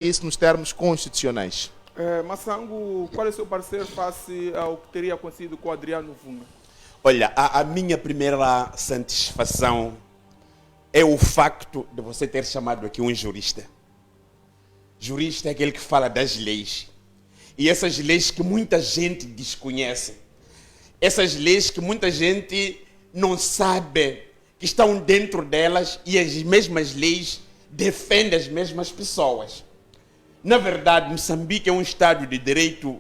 isso nos termos constitucionais. Massango, qual é o seu parecer face ao que teria acontecido com o Adriano Vunga? Olha, a minha primeira satisfação é o facto de você ter chamado aqui um jurista. Jurista é aquele que fala das leis. E essas leis que muita gente desconhece. Essas leis que muita gente não sabe que estão dentro delas e as mesmas leis defendem as mesmas pessoas. Na verdade, Moçambique é um Estado de direito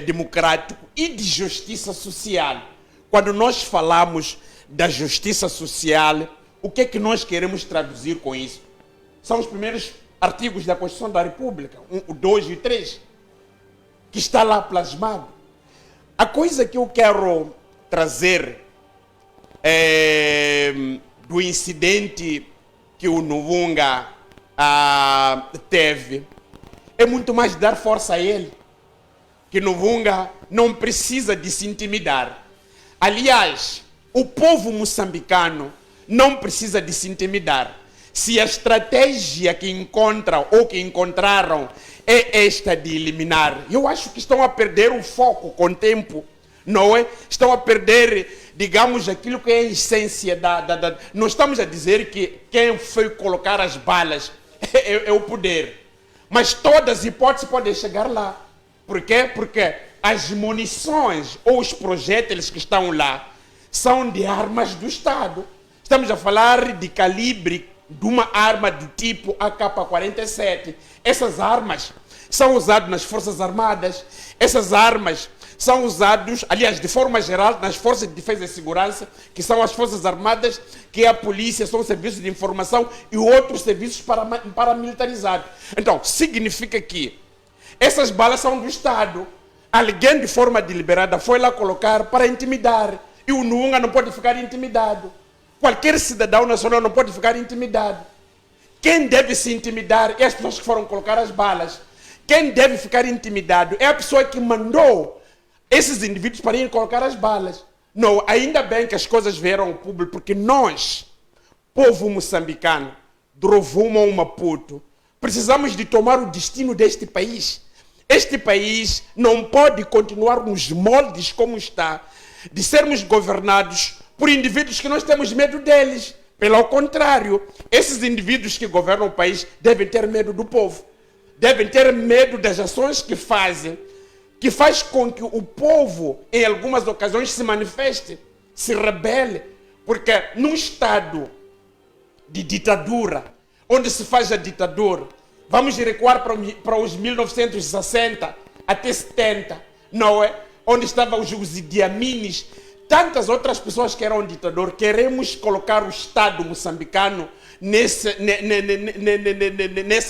democrático e de justiça social. Quando nós falamos da justiça social, o que é que nós queremos traduzir com isso? São os primeiros artigos da Constituição da República, o 2 e o 3, que está lá plasmado. A coisa que eu quero trazer do incidente que o Nuvunga teve é muito mais dar força a ele, que Nuvunga não precisa de se intimidar. Aliás, o povo moçambicano não precisa de se intimidar. Se a estratégia que encontram ou que encontraram é esta de eliminar, eu acho que estão a perder o foco com o tempo, não é? Estão a perder, digamos, aquilo que é a essência da... Não estamos a dizer que quem foi colocar as balas é o poder. Mas todas as hipóteses podem chegar lá. Por quê? Porque as munições ou os projéteis que estão lá são de armas do Estado. Estamos a falar de calibre de uma arma do tipo AK-47. Essas armas são usadas nas Forças Armadas. Essas armas são usadas, aliás, de forma geral, nas Forças de Defesa e Segurança, que são as Forças Armadas, que é a polícia, são serviços de informação e outros serviços paramilitarizados. Então, significa que essas balas são do Estado. Alguém, de forma deliberada, foi lá colocar para intimidar. E o Nuvunga não pode ficar intimidado. Qualquer cidadão nacional não pode ficar intimidado. Quem deve se intimidar é as pessoas que foram colocar as balas. Quem deve ficar intimidado é a pessoa que mandou esses indivíduos para irem colocar as balas. Não, ainda bem que as coisas vieram ao público, porque nós, povo moçambicano, do Rovuma ao Maputo, precisamos de tomar o destino deste país. Este país não pode continuar nos moldes como está, de sermos governados por indivíduos que nós temos medo deles. Pelo contrário, esses indivíduos que governam o país devem ter medo do povo. Devem ter medo das ações que fazem, que faz com que o povo, em algumas ocasiões, se manifeste, se rebele. Porque num Estado de ditadura, onde se faz a ditadura, vamos recuar para os 1960 até 70, não é? Onde estavam os Idi Amines, tantas outras pessoas que eram ditador. Queremos colocar o Estado moçambicano nessa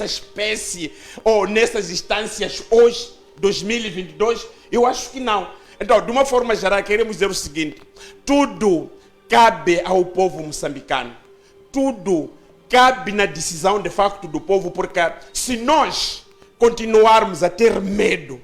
espécie ou nessas instâncias hoje, 2022? Eu acho que não. Então, de uma forma geral, queremos dizer o seguinte: tudo cabe ao povo moçambicano. Tudo cabe na decisão de facto do povo, porque se nós continuarmos a ter medo,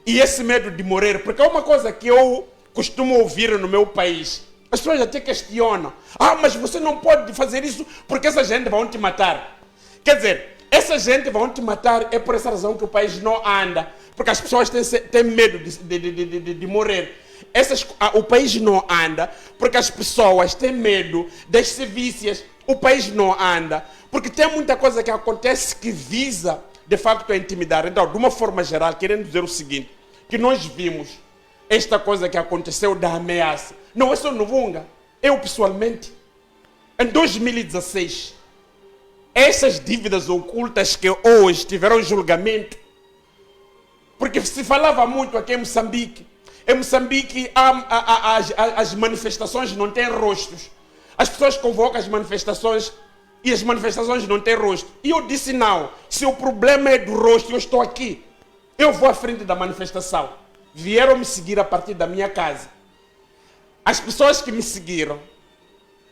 e esse medo de morrer, porque é uma coisa que eu costumo ouvir no meu país, as pessoas até questionam: mas você não pode fazer isso porque essa gente vai te matar. Quer dizer, essa gente vai te matar, é por essa razão que o país não anda, porque as pessoas têm medo de morrer. O país não anda porque as pessoas têm medo das sevícias. O país não anda porque tem muita coisa que acontece que visa, de facto, a intimidar. Então, de uma forma geral, querendo dizer o seguinte, que nós vimos esta coisa que aconteceu da ameaça. Não é só Nuvunga. Eu, pessoalmente, em 2016, essas dívidas ocultas que hoje tiveram julgamento, porque se falava muito aqui em Moçambique, as manifestações não têm rostos. As pessoas convocam as manifestações e as manifestações não têm rosto. E eu disse: não, se o problema é do rosto, eu estou aqui. Eu vou à frente da manifestação. Vieram me seguir a partir da minha casa. As pessoas que me seguiram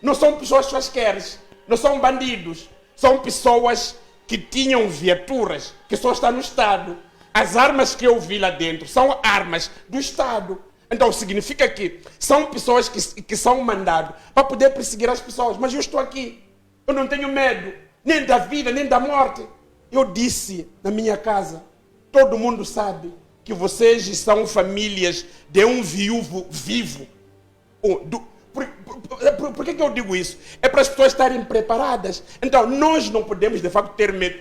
não são pessoas quaisqueres, não são bandidos, são pessoas que tinham viaturas, que só estão no Estado. As armas que eu vi lá dentro são armas do Estado. Então significa que são pessoas que são mandadas para poder perseguir as pessoas. Mas eu estou aqui, eu não tenho medo, nem da vida, nem da morte. Eu disse na minha casa, todo mundo sabe que vocês são famílias de um viúvo vivo. Por que eu digo isso? É para as pessoas estarem preparadas. Então, nós não podemos, de facto, ter medo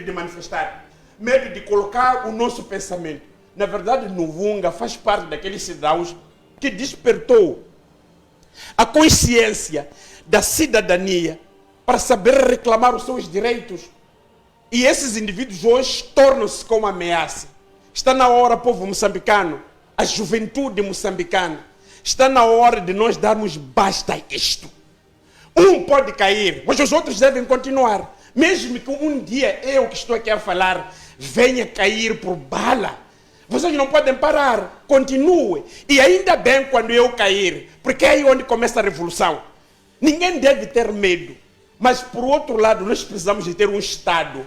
de manifestar, medo de colocar o nosso pensamento. Na verdade, Nuvunga faz parte daqueles cidadãos que despertou a consciência da cidadania para saber reclamar os seus direitos. E esses indivíduos hoje tornam-se como ameaça. Está na hora, povo moçambicano, a juventude moçambicana, está na hora de nós darmos basta a isto. Um pode cair, mas os outros devem continuar. Mesmo que um dia eu que estou aqui a falar venha cair por bala, vocês não podem parar, continue. E ainda bem quando eu cair, porque é aí onde começa a revolução. Ninguém deve ter medo. Mas, por outro lado, nós precisamos de ter um Estado,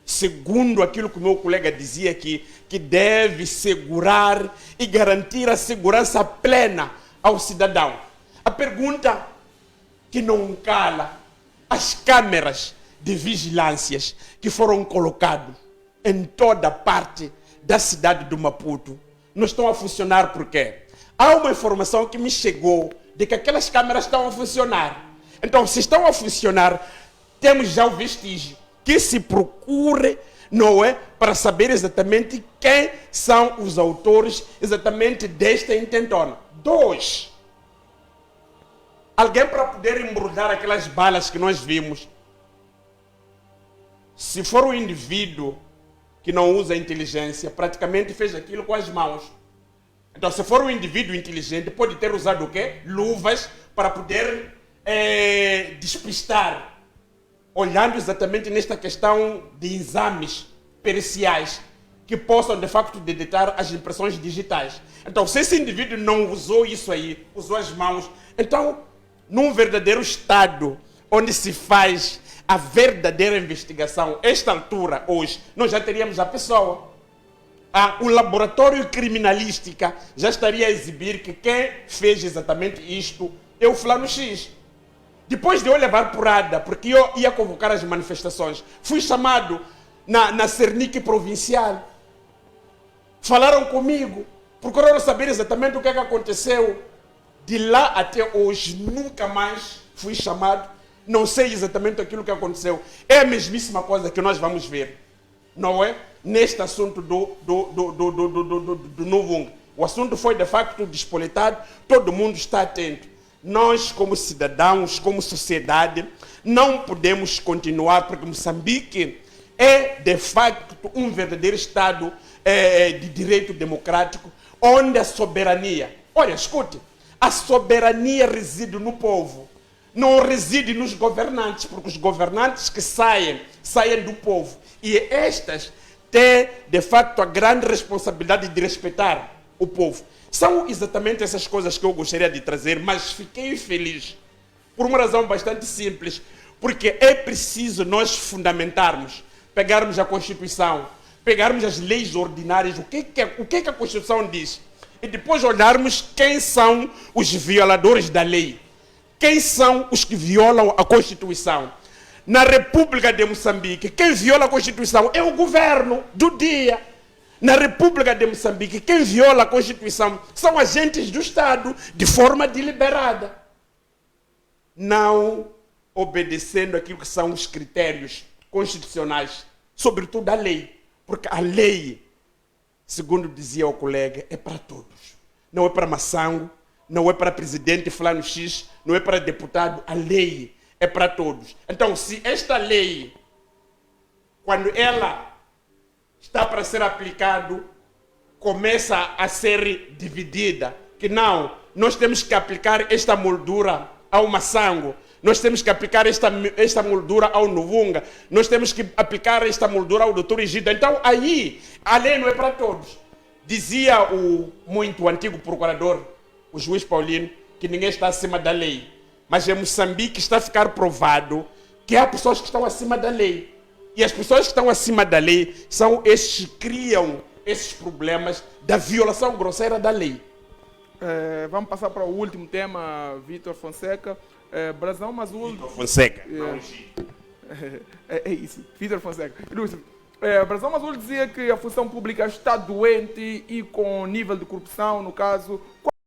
segundo aquilo que o meu colega dizia aqui, que deve segurar e garantir a segurança plena ao cidadão. A pergunta que não cala, as câmeras de vigilâncias que foram colocadas em toda parte da cidade do Maputo não estão a funcionar por quê? Há uma informação que me chegou de que aquelas câmeras estão a funcionar. Então, se estão a funcionar, temos já o vestígio que se procure, não é, para saber exatamente quem são os autores exatamente desta intentona. 2. Alguém para poder embrulhar aquelas balas que nós vimos. Se for um indivíduo que não usa inteligência, praticamente fez aquilo com as mãos. Então, se for um indivíduo inteligente, pode ter usado o quê? Luvas para poder despistar, olhando exatamente nesta questão de exames periciais que possam, de facto, detectar as impressões digitais. Então, se esse indivíduo não usou isso aí, usou as mãos, então, num verdadeiro Estado, onde se faz a verdadeira investigação, esta altura, hoje, nós já teríamos a pessoa. O laboratório criminalística já estaria a exibir que quem fez exatamente isto é o fulano X. Depois de eu levar porrada, porque eu ia convocar as manifestações, fui chamado na Cernic provincial. Falaram comigo, procuraram saber exatamente o que aconteceu. De lá até hoje, nunca mais fui chamado. Não sei exatamente aquilo que aconteceu. É a mesmíssima coisa que nós vamos ver, não é? Neste assunto do Nuvunga. O assunto foi de facto despoletado, todo mundo está atento. Nós, como cidadãos, como sociedade, não podemos continuar, porque Moçambique é de facto um verdadeiro Estado de direito democrático, onde a soberania, olha, escute, a soberania reside no povo. Não reside nos governantes, porque os governantes que saem do povo. E estas têm, de facto, a grande responsabilidade de respeitar o povo. São exatamente essas coisas que eu gostaria de trazer, mas fiquei feliz por uma razão bastante simples, porque é preciso nós fundamentarmos, pegarmos a Constituição, pegarmos as leis ordinárias, o que a Constituição diz, e depois olharmos quem são os violadores da lei. Quem são os que violam a Constituição? Na República de Moçambique, quem viola a Constituição é o governo do dia. Na República de Moçambique, quem viola a Constituição são agentes do Estado, de forma deliberada, não obedecendo aquilo que são os critérios constitucionais, sobretudo a lei. Porque a lei, segundo dizia o colega, é para todos. Não é para Massango, não é para presidente fulano X, não é para deputado, a lei é para todos. Então, se esta lei, quando ela está para ser aplicada, começa a ser dividida, que não, nós temos que aplicar esta moldura ao Massango, nós temos que aplicar esta moldura ao Nuvunga, nós temos que aplicar esta moldura ao doutor Egida. Então, aí, a lei não é para todos. Dizia o muito antigo procurador, o juiz Paulino, que ninguém está acima da lei. Mas em Moçambique está a ficar provado que há pessoas que estão acima da lei. E as pessoas que estão acima da lei são esses que criam esses problemas da violação grosseira da lei. Vamos passar para o último tema, Vitor Fonseca. Brasão Mazul. Vitor Fonseca. É isso, Peter Fonseca. Ilustre, Brasil Azul dizia que a função pública está doente e com nível de corrupção, no caso.